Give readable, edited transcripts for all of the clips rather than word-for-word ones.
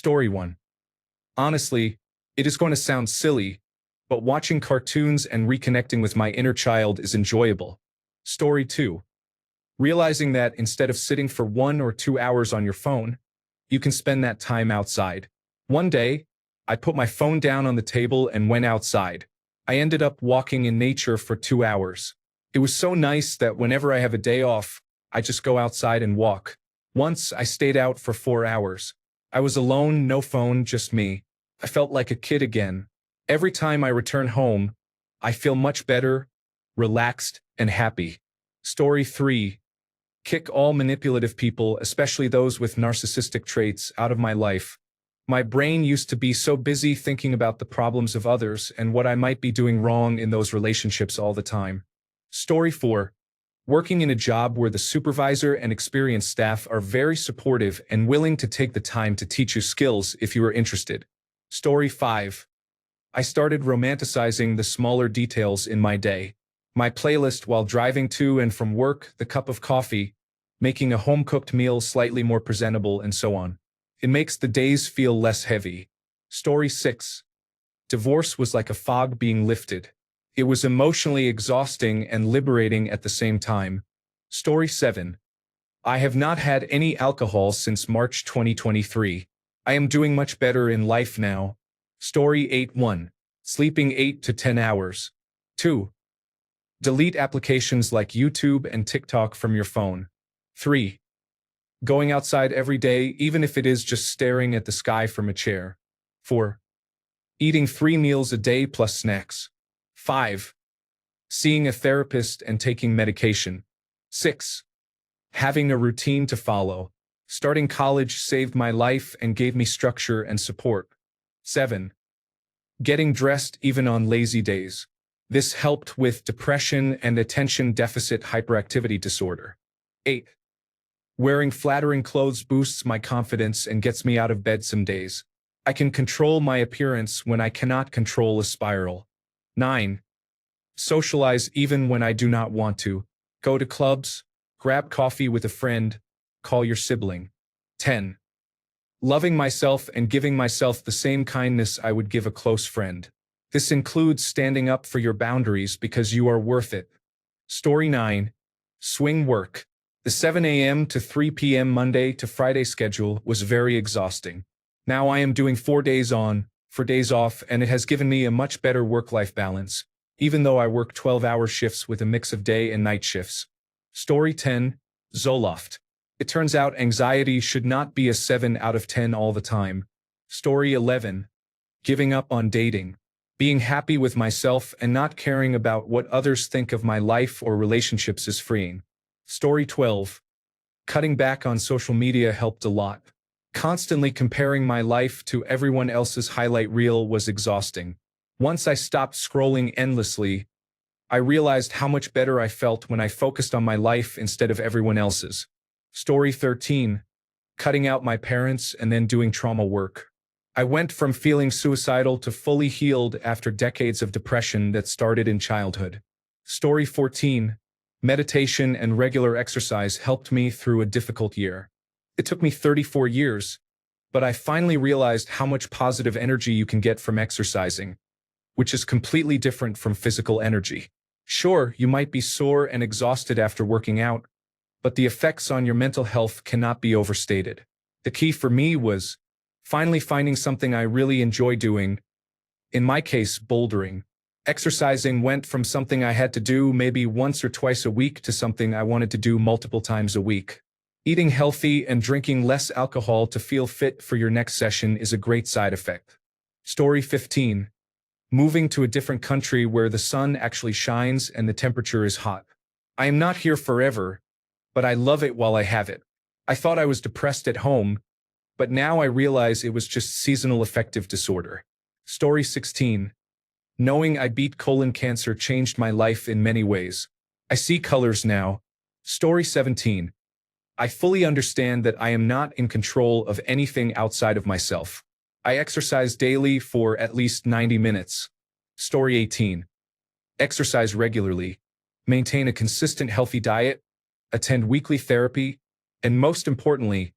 Story 1. Honestly, it is going to sound silly, but watching cartoons and reconnecting with my inner child is enjoyable. Story 2. Realizing that instead of sitting for 1 or 2 hours on your phone, you can spend that time outside. One day, I put my phone down on the table and went outside. I ended up walking in nature for 2 hours. It was so nice that whenever I have a day off, I just go outside and walk. Once I stayed out for 4 hours. I was alone, no phone, just me. I felt like a kid again. Every time I return home, I feel much better, relaxed, and happy. Story 3. Kick all manipulative people, especially those with narcissistic traits, out of my life. My brain used to be so busy thinking about the problems of others and what I might be doing wrong in those relationships all the time. Story 4. Working in a job where the supervisor and experienced staff are very supportive and willing to take the time to teach you skills if you are interested. Story 5. I started romanticizing the smaller details in my day. My playlist while driving to and from work, the cup of coffee, making a home-cooked meal slightly more presentable, and so on. It makes the days feel less heavy. Story 6. Divorce was like a fog being lifted. It was emotionally exhausting and liberating at the same time. Story 7. I have not had any alcohol since March 2023. I am doing much better in life now. Story 8.1. Sleeping 8 to 10 hours. 2. Delete applications like YouTube and TikTok from your phone. 3. Going outside every day, even if it is just staring at the sky from a chair. 4. Eating 3 meals a day plus snacks. 5. Seeing a therapist and taking medication. 6. Having a routine to follow. Starting college saved my life and gave me structure and support. 7. Getting dressed even on lazy days. This helped with depression and attention deficit hyperactivity disorder. 8. Wearing flattering clothes boosts my confidence and gets me out of bed some days. I can control my appearance when I cannot control a spiral. 9. Socialize even when I do not want to. Go to clubs, grab coffee with a friend, call your sibling. 10. Loving myself and giving myself the same kindness I would give a close friend. This includes standing up for your boundaries because you are worth it. Story 9. Swing work. The 7 a.m. to 3 p.m. Monday to Friday schedule was very exhausting. Now I am doing 4 days on, 4 days off, and it has given me a much better work-life balance, even though I work 12-hour shifts with a mix of day and night shifts. Story 10. Zoloft. It turns out anxiety should not be a 7 out of 10 all the time. Story 11. Giving up on dating. Being happy with myself and not caring about what others think of my life or relationships is freeing. Story 12. Cutting back on social media helped a lot. Constantly comparing my life to everyone else's highlight reel was exhausting. Once I stopped scrolling endlessly, I realized how much better I felt when I focused on my life instead of everyone else's. Story 13. Cutting out my parents and then doing trauma work. I went from feeling suicidal to fully healed after decades of depression that started in childhood. Story 14. Meditation and regular exercise helped me through a difficult year. It took me 34 years, but I finally realized how much positive energy you can get from exercising, which is completely different from physical energy. Sure, you might be sore and exhausted after working out, but the effects on your mental health cannot be overstated. The key for me was finally finding something I really enjoy doing, in my case, bouldering. Exercising went from something I had to do maybe once or twice a week to something I wanted to do multiple times a week. Eating healthy and drinking less alcohol to feel fit for your next session is a great side effect. Story 15. Moving to a different country where the sun actually shines and the temperature is hot. I am not here forever, but I love it while I have it. I thought I was depressed at home, but now I realize it was just seasonal affective disorder. Story 16. Knowing I beat colon cancer changed my life in many ways. I see colors now. Story 17. I fully understand that I am not in control of anything outside of myself. I exercise daily for at least 90 minutes. Story 18. Exercise regularly. Maintain a consistent healthy diet. Attend weekly therapy. And most importantly,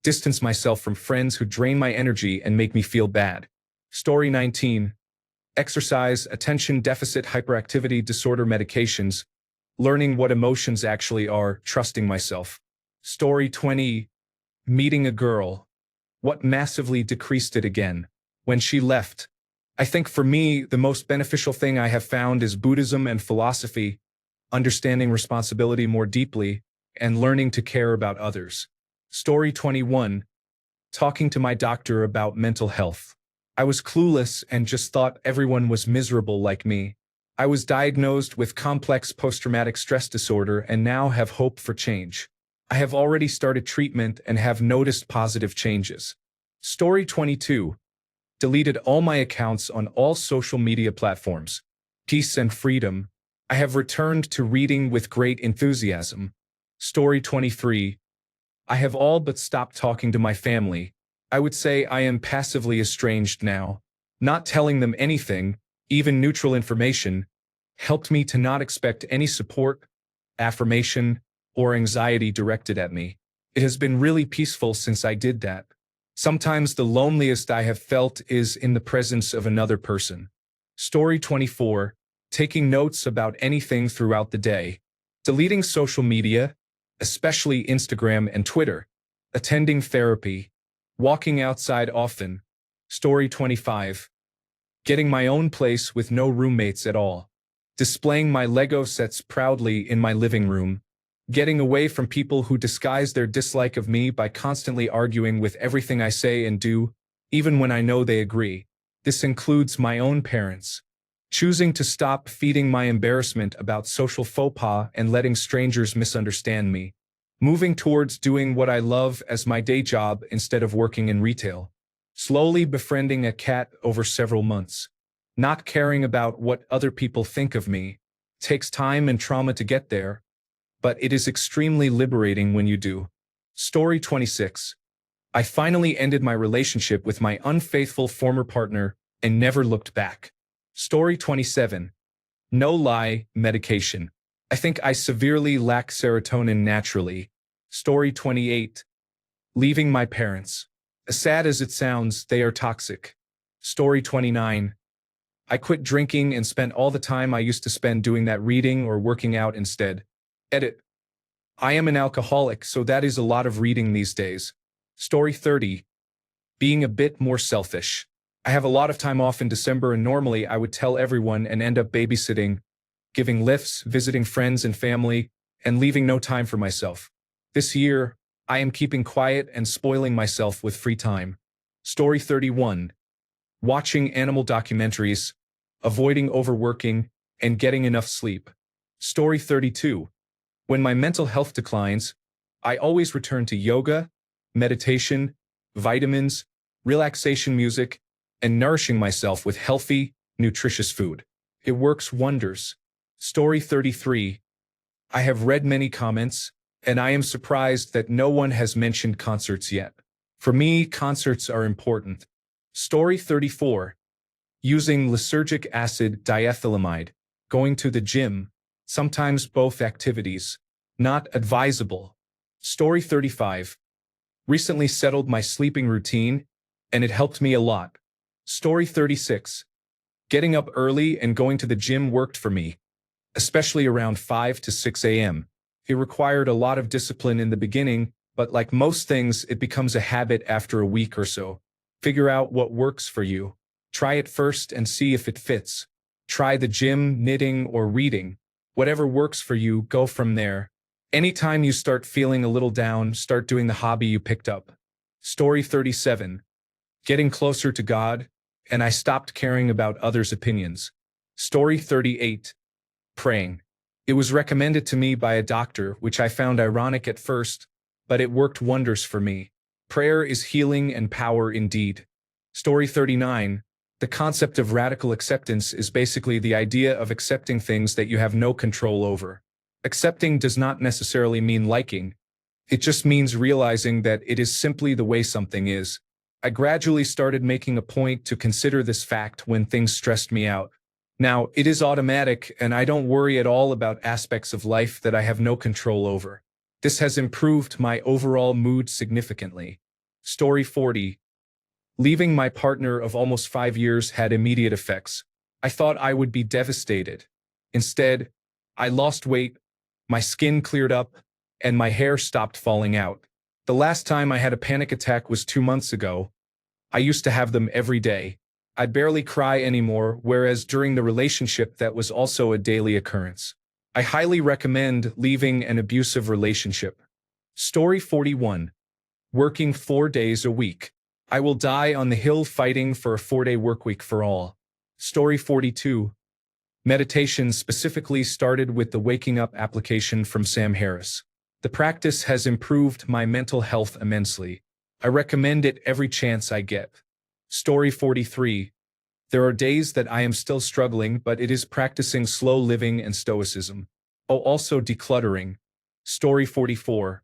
Distance myself from friends who drain my energy and make me feel bad. Story 19. Exercise, attention deficit hyperactivity disorder medications, learning what emotions actually are, trusting myself. Story 20. Meeting a girl. What massively decreased it again? When she left. I think for me, the most beneficial thing I have found is Buddhism and philosophy, understanding responsibility more deeply, and learning to care about others. Story 21. Talking to my doctor about mental health. I was clueless and just thought everyone was miserable like me. I was diagnosed with complex post-traumatic stress disorder and now have hope for change. I have already started treatment and have noticed positive changes. Story 22. Deleted all my accounts on all social media platforms. Peace and freedom. I have returned to reading with great enthusiasm. Story 23. I have all but stopped talking to my family. I would say I am passively estranged now. Not telling them anything, even neutral information, helped me to not expect any support, affirmation, or anxiety directed at me. It has been really peaceful since I did that. Sometimes the loneliest I have felt is in the presence of another person. Story 24. Taking notes about anything throughout the day. Deleting social media, especially Instagram and Twitter. Attending therapy. Walking outside often. Story 25. Getting my own place with no roommates at all. Displaying my Lego sets proudly in my living room. Getting away from people who disguise their dislike of me by constantly arguing with everything I say and do, even when I know they agree. This includes my own parents. Choosing to stop feeding my embarrassment about social faux pas and letting strangers misunderstand me. Moving towards doing what I love as my day job instead of working in retail. Slowly befriending a cat over several months. Not caring about what other people think of me. Takes time and trauma to get there, but it is extremely liberating when you do. Story 26. I finally ended my relationship with my unfaithful former partner and never looked back. Story 27. No lie, medication. I think I severely lack serotonin naturally. Story 28. Leaving my parents. As sad as it sounds, they are toxic. Story 29. I quit drinking and spent all the time I used to spend doing that reading or working out instead. Edit. I am an alcoholic, so that is a lot of reading these days. Story 30. Being a bit more selfish. I have a lot of time off in December and normally I would tell everyone and end up babysitting, giving lifts, visiting friends and family, and leaving no time for myself. This year, I am keeping quiet and spoiling myself with free time. Story 31. Watching animal documentaries, avoiding overworking, and getting enough sleep. Story 32. When my mental health declines, I always return to yoga, meditation, vitamins, relaxation music, and nourishing myself with healthy, nutritious food. It works wonders. Story 33. I have read many comments, and I am surprised that no one has mentioned concerts yet. For me, concerts are important. Story 34. Using lysergic acid diethylamide, going to the gym, sometimes both activities. Not advisable. Story 35. Recently settled my sleeping routine, and it helped me a lot. Story 36. Getting up early and going to the gym worked for me, especially around 5 to 6 a.m. It required a lot of discipline in the beginning, but like most things, it becomes a habit after a week or so. Figure out what works for you. Try it first and see if it fits. Try the gym, knitting, or reading. Whatever works for you, go from there. Anytime you start feeling a little down, start doing the hobby you picked up. Story 37. Getting closer to God, and I stopped caring about others' opinions. Story 38. Praying. It was recommended to me by a doctor, which I found ironic at first, but it worked wonders for me. Prayer is healing and power indeed. Story 39. The concept of radical acceptance is basically the idea of accepting things that you have no control over. Accepting does not necessarily mean liking. It just means realizing that it is simply the way something is. I gradually started making a point to consider this fact when things stressed me out. Now, it is automatic, and I don't worry at all about aspects of life that I have no control over. This has improved my overall mood significantly. Story 40. Leaving my partner of almost 5 years had immediate effects. I thought I would be devastated. Instead, I lost weight, my skin cleared up, and my hair stopped falling out. The last time I had a panic attack was 2 months ago. I used to have them every day. I barely cry anymore, whereas during the relationship that was also a daily occurrence. I highly recommend leaving an abusive relationship. Story 41. Working 4 days a week. I will die on the hill fighting for a 4-day workweek for all. Story 42. Meditation specifically started with the Waking Up application from Sam Harris. The practice has improved my mental health immensely. I recommend it every chance I get. Story 43. There are days that I am still struggling, but it is practicing slow living and stoicism. Oh, also decluttering. Story 44.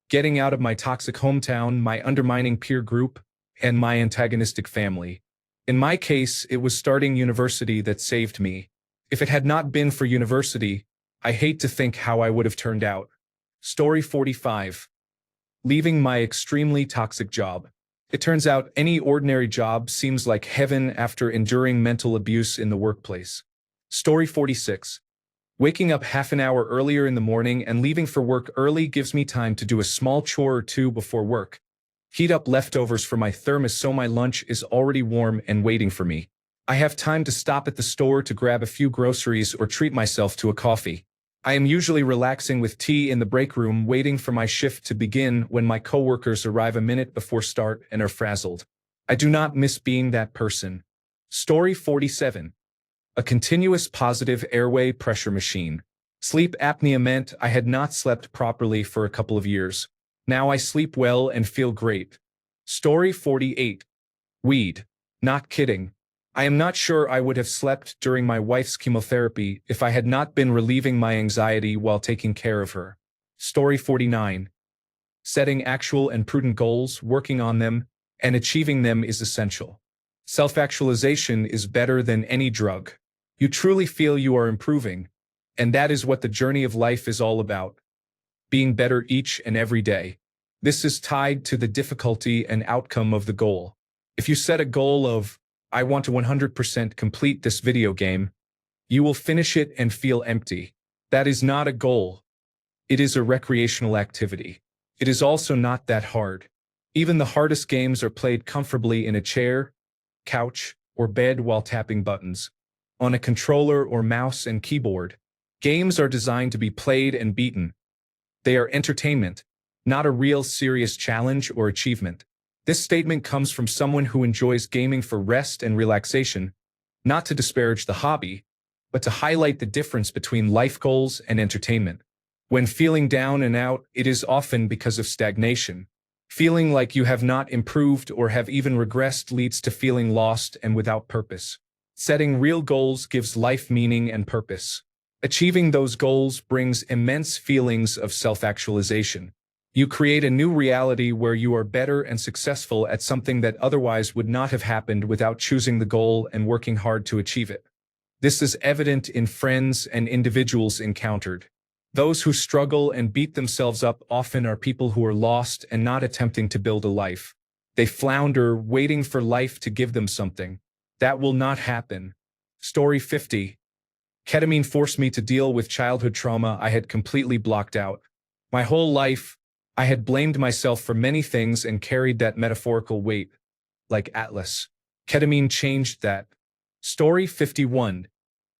Getting out of my toxic hometown, my undermining peer group, and my antagonistic family. In my case, it was starting university that saved me. If it had not been for university, I hate to think how I would have turned out. Story 45. Leaving my extremely toxic job. It turns out any ordinary job seems like heaven after enduring mental abuse in the workplace. Story 46. Waking up half an hour earlier in the morning and leaving for work early gives me time to do a small chore or two before work. Heat up leftovers for my thermos so my lunch is already warm and waiting for me. I have time to stop at the store to grab a few groceries or treat myself to a coffee. I am usually relaxing with tea in the break room waiting for my shift to begin when my coworkers arrive a minute before start and are frazzled. I do not miss being that person. Story 47. A continuous positive airway pressure machine. Sleep apnea meant I had not slept properly for a couple of years. Now I sleep well and feel great. Story 48. Weed. Not kidding. I am not sure I would have slept during my wife's chemotherapy if I had not been relieving my anxiety while taking care of her. Story 49. Setting actual and prudent goals, working on them, and achieving them is essential. Self-actualization is better than any drug. You truly feel you are improving, and that is what the journey of life is all about. Being better each and every day. This is tied to the difficulty and outcome of the goal. If you set a goal of, I want to 100% complete this video game, you will finish it and feel empty. That is not a goal. It is a recreational activity. It is also not that hard. Even the hardest games are played comfortably in a chair, couch, or bed while tapping buttons. On a controller or mouse and keyboard. Games are designed to be played and beaten. They are entertainment, not a real serious challenge or achievement. This statement comes from someone who enjoys gaming for rest and relaxation, not to disparage the hobby, but to highlight the difference between life goals and entertainment. When feeling down and out, it is often because of stagnation. Feeling like you have not improved or have even regressed leads to feeling lost and without purpose. Setting real goals gives life meaning and purpose. Achieving those goals brings immense feelings of self-actualization. You create a new reality where you are better and successful at something that otherwise would not have happened without choosing the goal and working hard to achieve it. This is evident in friends and individuals encountered. Those who struggle and beat themselves up often are people who are lost and not attempting to build a life. They flounder, waiting for life to give them something. That will not happen. Story 50. Ketamine forced me to deal with childhood trauma I had completely blocked out. My whole life, I had blamed myself for many things and carried that metaphorical weight, like Atlas. Ketamine changed that. Story 51.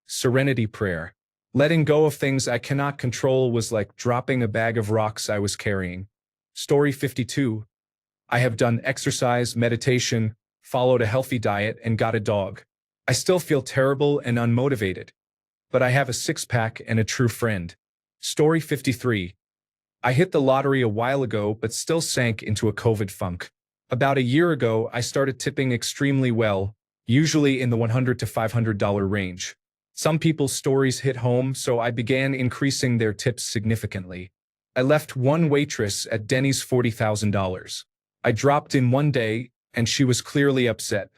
Serenity prayer. Letting go of things I cannot control was like dropping a bag of rocks I was carrying. Story 52. I have done exercise, meditation, followed a healthy diet, and got a dog. I still feel terrible and unmotivated, but I have a six-pack and a true friend. Story 53. I hit the lottery a while ago but still sank into a COVID funk. About a year ago, I started tipping extremely well, usually in the $100 to $500 range. Some people's stories hit home, so I began increasing their tips significantly. I left one waitress at Denny's $40,000. I dropped in one day, and she was clearly upset.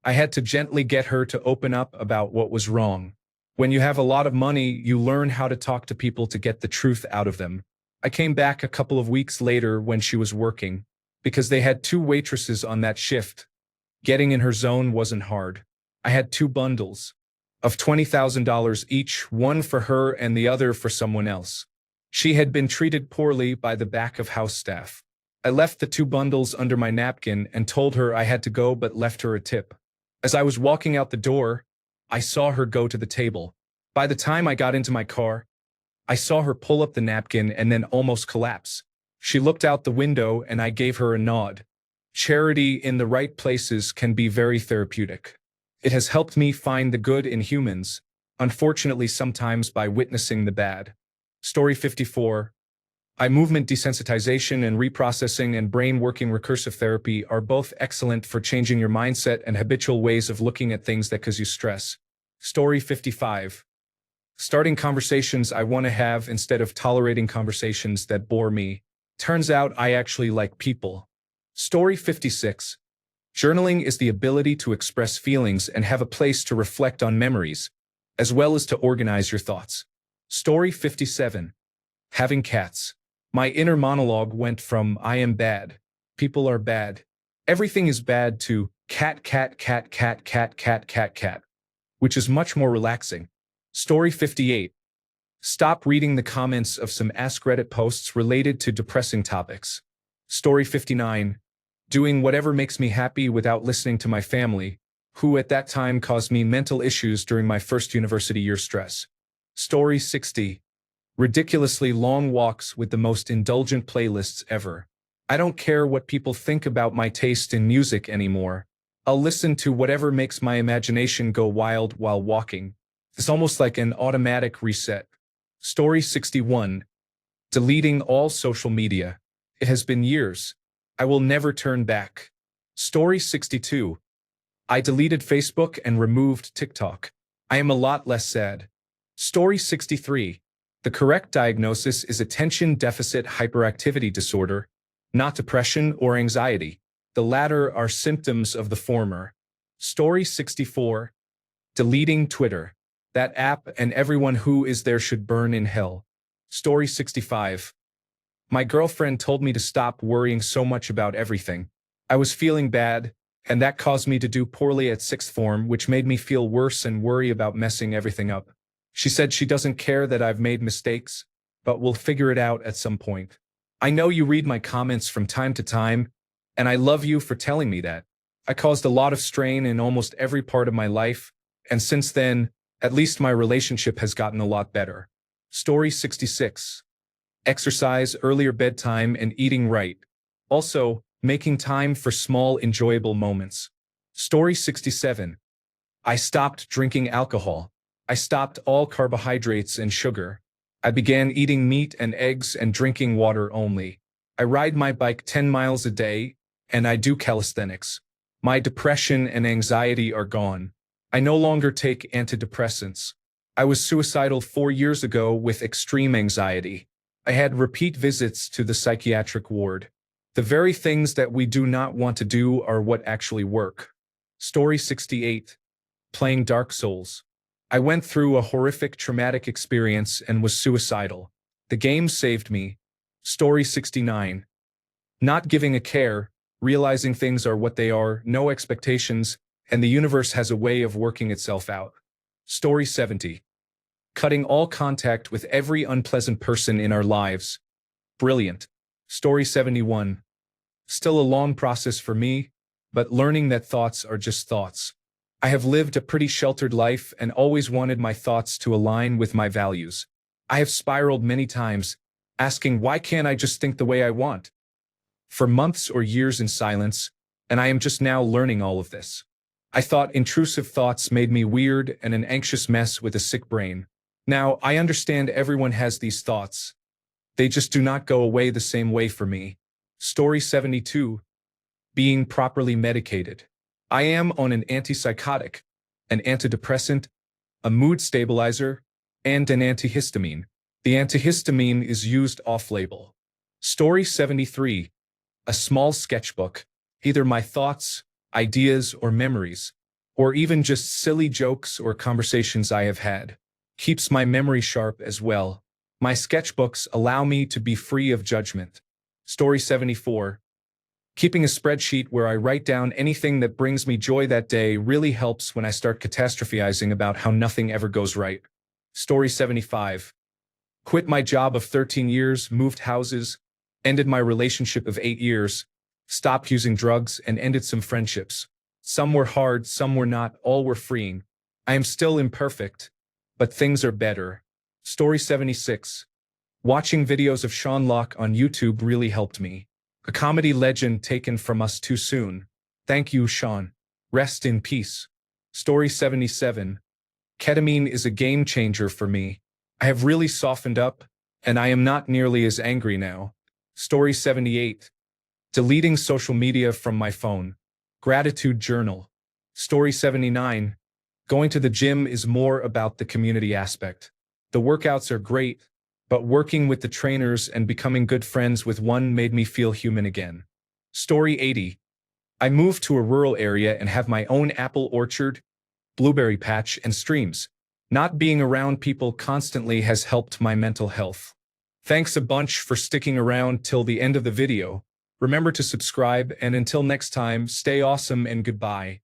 I had to gently get her to open up about what was wrong. When you have a lot of money, you learn how to talk to people to get the truth out of them. I came back a couple of weeks later when she was working. because they had two waitresses on that shift. Getting in her zone wasn't hard. I had two bundles of $20,000 each, one for her and the other for someone else. She had been treated poorly by the back of house staff. I left the two bundles under my napkin and told her I had to go but left her a tip. As I was walking out the door, I saw her go to the table. By the time I got into my car, I saw her pull up the napkin and then almost collapse. She looked out the window and I gave her a nod. Charity in the right places can be very therapeutic. It has helped me find the good in humans, unfortunately sometimes by witnessing the bad. Story 54. Eye movement desensitization and reprocessing and brain working recursive therapy are both excellent for changing your mindset and habitual ways of looking at things that cause you stress. Story 55. Starting conversations I want to have instead of tolerating conversations that bore me. Turns out I actually like people. Story 56. Journaling is the ability to express feelings and have a place to reflect on memories, as well as to organize your thoughts. Story 57. Having cats. My inner monologue went from I am bad, people are bad, everything is bad to cat, cat, cat, cat, cat, cat, cat, cat, which is much more relaxing. Story 58. Stop reading the comments of some AskReddit posts related to depressing topics. Story 59. Doing whatever makes me happy without listening to my family, who at that time caused me mental issues during my first university year stress. Story 60. Ridiculously long walks with the most indulgent playlists ever. I don't care what people think about my taste in music anymore. I'll listen to whatever makes my imagination go wild while walking. It's almost like an automatic reset. Story 61. Deleting all social media. It has been years. I will never turn back. Story 62. I deleted Facebook and removed TikTok. I am a lot less sad. Story 63. The correct diagnosis is attention deficit hyperactivity disorder, not depression or anxiety. The latter are symptoms of the former. Story 64. Deleting Twitter. That app and everyone who is there should burn in hell. Story 65. My girlfriend told me to stop worrying so much about everything. I was feeling bad, and that caused me to do poorly at sixth form, which made me feel worse and worry about messing everything up. She said she doesn't care that I've made mistakes, but we'll figure it out at some point. I know you read my comments from time to time, and I love you for telling me that. I caused a lot of strain in almost every part of my life, and since then, at least my relationship has gotten a lot better. Story 66. Exercise, earlier bedtime, and eating right. Also, making time for small, enjoyable moments. Story 67. I stopped drinking alcohol. I stopped all carbohydrates and sugar. I began eating meat and eggs and drinking water only. I ride my bike 10 miles a day, and I do calisthenics. My depression and anxiety are gone. I no longer take antidepressants. I was suicidal 4 years ago with extreme anxiety. I had repeat visits to the psychiatric ward. The very things that we do not want to do are what actually work. Story 68. Playing Dark Souls. I went through a horrific traumatic experience and was suicidal. The game saved me. Story 69. Not giving a care, realizing things are what they are, no expectations, and the universe has a way of working itself out. Story 70. Cutting all contact with every unpleasant person in our lives. Brilliant. Story 71. Still a long process for me, but learning that thoughts are just thoughts. I have lived a pretty sheltered life and always wanted my thoughts to align with my values. I have spiraled many times, asking why can't I just think the way I want? For months or years in silence, and I am just now learning all of this. I thought intrusive thoughts made me weird and an anxious mess with a sick brain. Now, I understand everyone has these thoughts. They just do not go away the same way for me. Story 72. Being properly medicated. I am on an antipsychotic, an antidepressant, a mood stabilizer, and an antihistamine. The antihistamine is used off-label. Story 73. A small sketchbook, either my thoughts, ideas, or memories, or even just silly jokes or conversations I have had. Keeps my memory sharp as well. My sketchbooks allow me to be free of judgment. Story 74. Keeping a spreadsheet where I write down anything that brings me joy that day really helps when I start catastrophizing about how nothing ever goes right. Story 75. Quit my job of 13 years, moved houses, ended my relationship of 8 years, stopped using drugs, and ended some friendships. Some were hard, some were not, all were freeing. I am still imperfect, but things are better. Story 76. Watching videos of Sean Locke on YouTube really helped me. A comedy legend taken from us too soon. Thank you, Sean. Rest in peace. Story 77. Ketamine is a game changer for me. I have really softened up, and I am not nearly as angry now. Story 78. Deleting social media from my phone. Gratitude journal. Story 79. Going to the gym is more about the community aspect. The workouts are great, but working with the trainers and becoming good friends with one made me feel human again. Story 80. I moved to a rural area and have my own apple orchard, blueberry patch, and streams. Not being around people constantly has helped my mental health. Thanks a bunch for sticking around till the end of the video. Remember to subscribe, and until next time, stay awesome and goodbye.